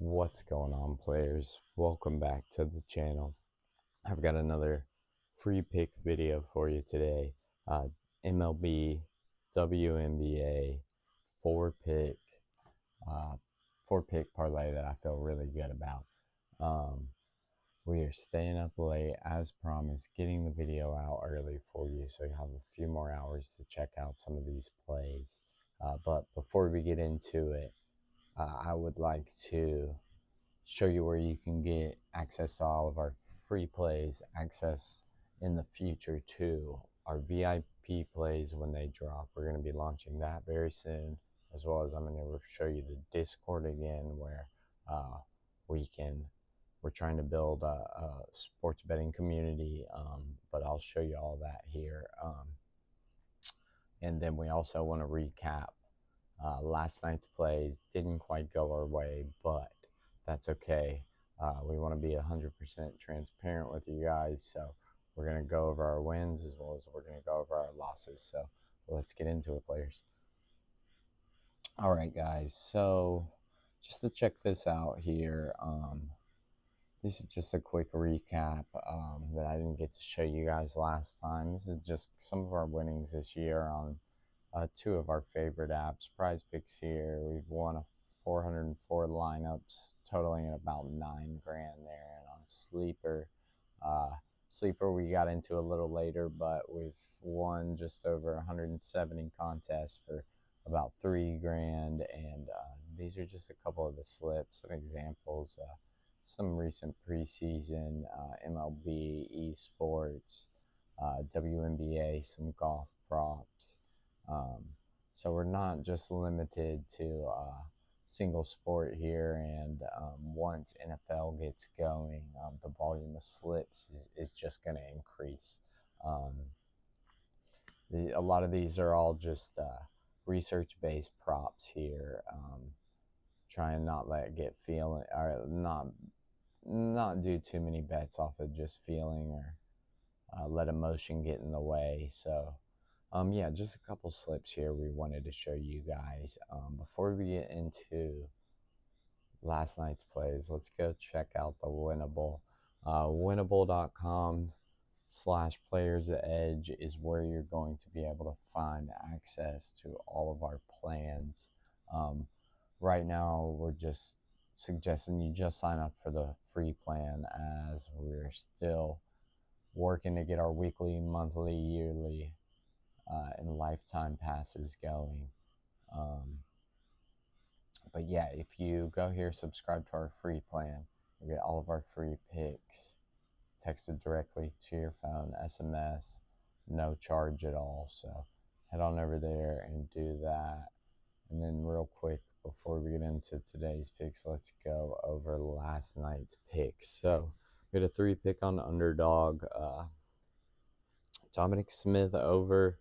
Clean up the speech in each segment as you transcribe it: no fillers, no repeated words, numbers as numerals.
What's going on, players? Welcome back to the channel. I've got another free pick video for you today. MLB, WNBA, four pick, uh, four pick parlay that I feel really good about. We are staying up late as promised, getting the video out early for you, so you have a few more hours to check out some of these plays. But before we get into it, I would like to show you where you can get access to all of our free plays, access in the future to our VIP plays when they drop. We're going to be launching that very soon, as well as I'm going to show you the Discord again, where we're trying to build a sports betting community, but I'll show you all that here. And then we also want to recap last night's plays. Didn't quite go our way, but that's okay. We want to be 100% transparent with you guys, so we're going to go over our wins as well as we're going to go over our losses. So let's get into it, players. All right, guys. So just to check this out here, this is just a quick recap that I didn't get to show you guys last time. This is just some of our winnings this year on two of our favorite apps. Prizepicks here. We've won a 404 lineups, totaling at about $9 grand there. And on Sleeper we got into a little later, but we've won just over 170 contests for about $3 grand. And these are just a couple of the slips and examples. Some recent preseason MLB, esports, WNBA, some golf props. So we're not just limited to single sport here, and once NFL gets going, the volume of slips is just going to increase. A lot of these are all just research-based props here. Try and not let it get feeling, or not do too many bets off of just feeling, or let emotion get in the way. So yeah, just a couple slips here we wanted to show you guys. Before we get into last night's plays, let's go check out the Winnable. Winnable.com/playersedge is where you're going to be able to find access to all of our plans. Right now, we're just suggesting you just sign up for the free plan, as we're still working to get our weekly, monthly, yearly, and lifetime passes going. But yeah, if you go here, subscribe to our free plan, you get all of our free picks texted directly to your phone, SMS, no charge at all. So head on over there and do that. And then real quick, before we get into today's picks, let's go over last night's picks. So we had a 3-pick on underdog. Dominic Smith over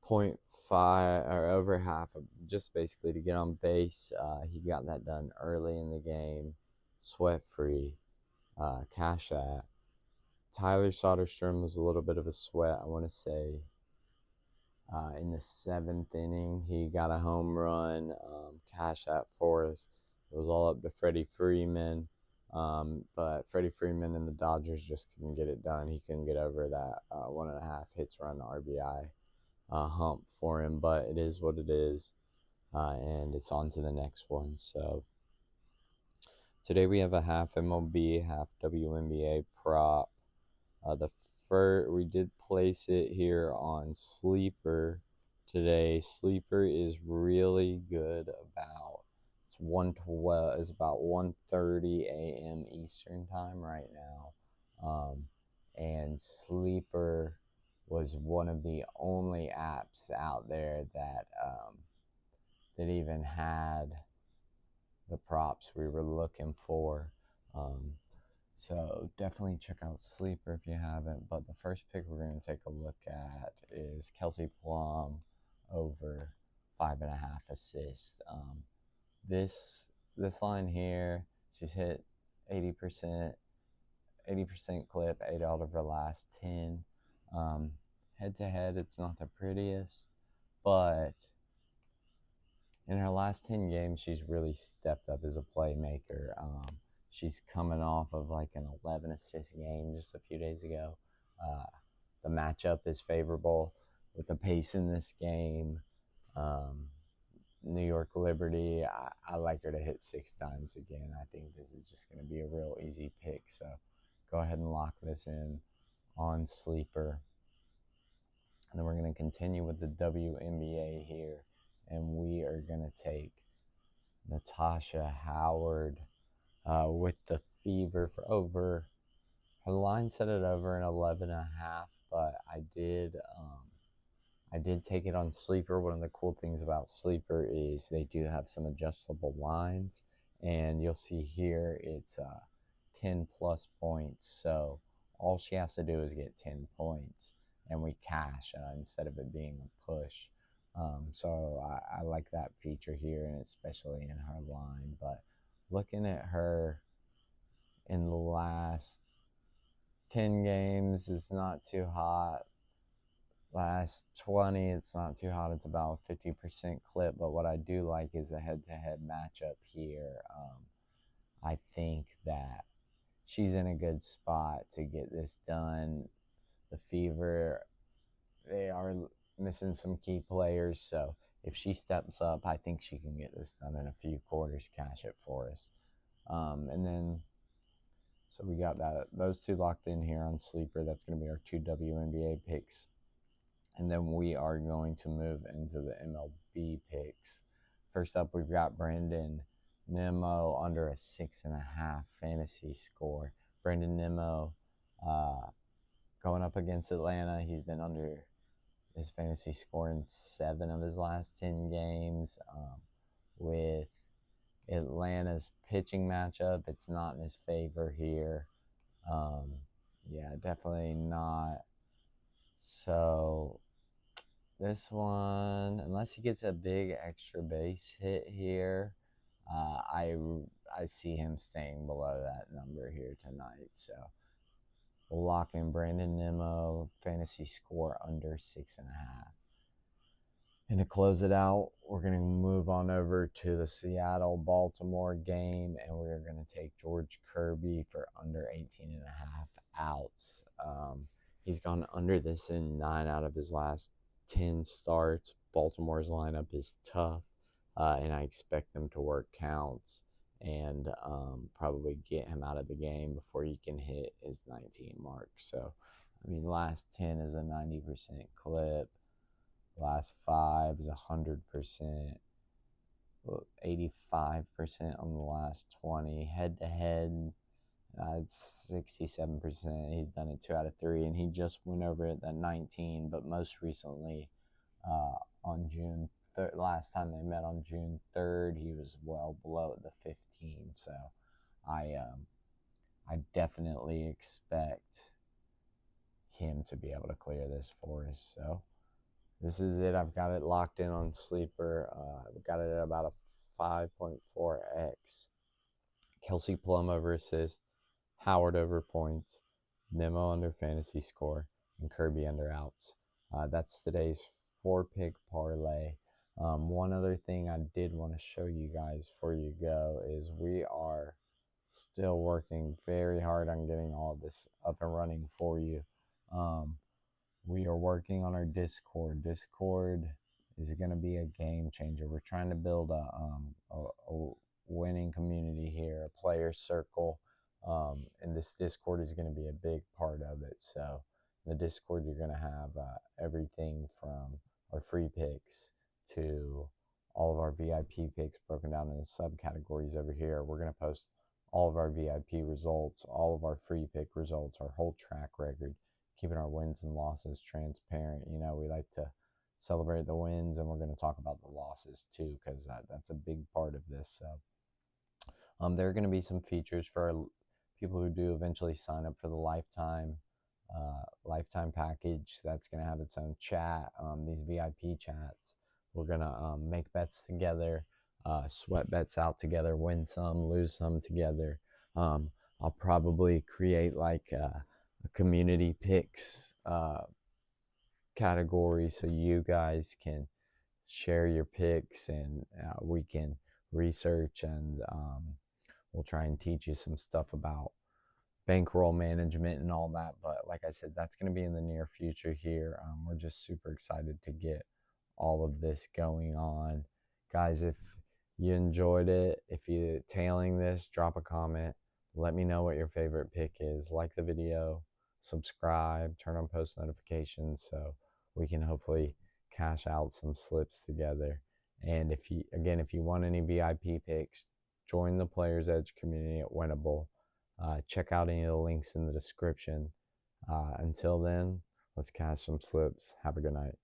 0.5 or over half, just basically to get on base. He got that done early in the game, sweat free. Cash that. Tyler Soderstrom was a little bit of a sweat, I want to say. In the 7th inning, he got a home run. Cash that for us. It was all up to Freddie Freeman. But Freddie Freeman and the Dodgers just couldn't get it done. He couldn't get over that 1.5 hits run RBI hump for him, but it is what it is, and it's on to the next one. So today we have a half MLB, half WNBA prop. We did place it here on Sleeper today. Sleeper is really good. It's 1:12. It's about 1:30 a.m. Eastern time right now, and Sleeper was one of the only apps out there that even had the props we were looking for. So definitely check out Sleeper if you haven't. But the first pick we're going to take a look at is Kelsey Plum over 5.5 assists. This line here, she's hit 80% clip, 8 out of her last 10. Head to head, it's not the prettiest, but in her last 10 games, she's really stepped up as a playmaker. She's coming off of like an 11 assist game just a few days ago. The matchup is favorable with the pace in this game. Um, New York Liberty, I like her to hit 6 times again. I think this is just going to be a real easy pick. So go ahead and lock this in on Sleeper. And then we're going to continue with the WNBA here. And we are going to take Natasha Howard with the Fever for over. Her line set it over an 11.5, but I did take it on Sleeper. One of the cool things about Sleeper is they do have some adjustable lines, and you'll see here it's 10 plus points. So all she has to do is get 10 points, and we cash instead of it being a push. So I like that feature here, and especially in her line. But looking at her in the last 10 games, it's not too hot. Last 20, it's not too hot. It's about a 50% clip. But what I do like is the head-to-head matchup here. I think that she's in a good spot to get this done. The Fever, they are missing some key players, so if she steps up, I think she can get this done in a few quarters, cash it for us. And then, so we got those two locked in here on Sleeper. That's going to be our 2 WNBA picks. And then we are going to move into the MLB picks. First up, we've got Brandon Nimmo under a 6.5 fantasy score. Brandon Nimmo going up against Atlanta. He's been under his fantasy score in 7 of his last 10 games. With Atlanta's pitching matchup, it's not in his favor here. Yeah, definitely not. So this one, unless he gets a big extra base hit here, I see him staying below that number here tonight. So we'll lock in Brandon Nimmo, fantasy score under 6.5. And to close it out, we're going to move on over to the Seattle-Baltimore game, and we're going to take George Kirby for under 18.5 outs. He's gone under this in 9 out of his last 10 starts. Baltimore's lineup is tough, and I expect them to work counts and probably get him out of the game before he can hit his 19 mark. So, I mean, last 10 is a 90% clip. Last 5 is 100%. 85% on the last 20. Head-to-head, it's 67%. He's done it 2 out of 3, and he just went over it at 19. But most recently, on June 3rd, last time they met on June 3rd, he was well below the 15. So I definitely expect him to be able to clear this for us. So this is it. I've got it locked in on Sleeper. I've got it at about a 5.4x. Kelsey Plum over assist, Howard over points, Nimmo under fantasy score, and Kirby under outs. That's today's 4-pick parlay. One other thing I did want to show you guys before you go is we are still working very hard on getting all of this up and running for you. We are working on our Discord. Discord is going to be a game changer. We're trying to build a winning community here, a player circle, and this Discord is going to be a big part of it. So in the Discord, you're going to have everything from our free picks to all of our VIP picks broken down into subcategories over here. We're going to post all of our VIP results, all of our free pick results, our whole track record, keeping our wins and losses transparent. You know, we like to celebrate the wins, and we're going to talk about the losses too, because that's a big part of this. So there are going to be some features for our people who do eventually sign up for the lifetime package. That's going to have its own chat. These VIP chats, we're going to make bets together, sweat bets out together, win some, lose some together. I'll probably create like a community picks category so you guys can share your picks, and we can research, and we'll try and teach you some stuff about bankroll management and all that. But like I said, that's going to be in the near future here. We're just super excited to get all of this going on. Guys, if you enjoyed it, if you're tailing this, drop a comment. Let me know what your favorite pick is. Like the video, subscribe, turn on post notifications so we can hopefully cash out some slips together. And if you want any VIP picks, join the Players Edge community at Winnable. Check out any of the links in the description. Until then, let's cash some slips. Have a good night.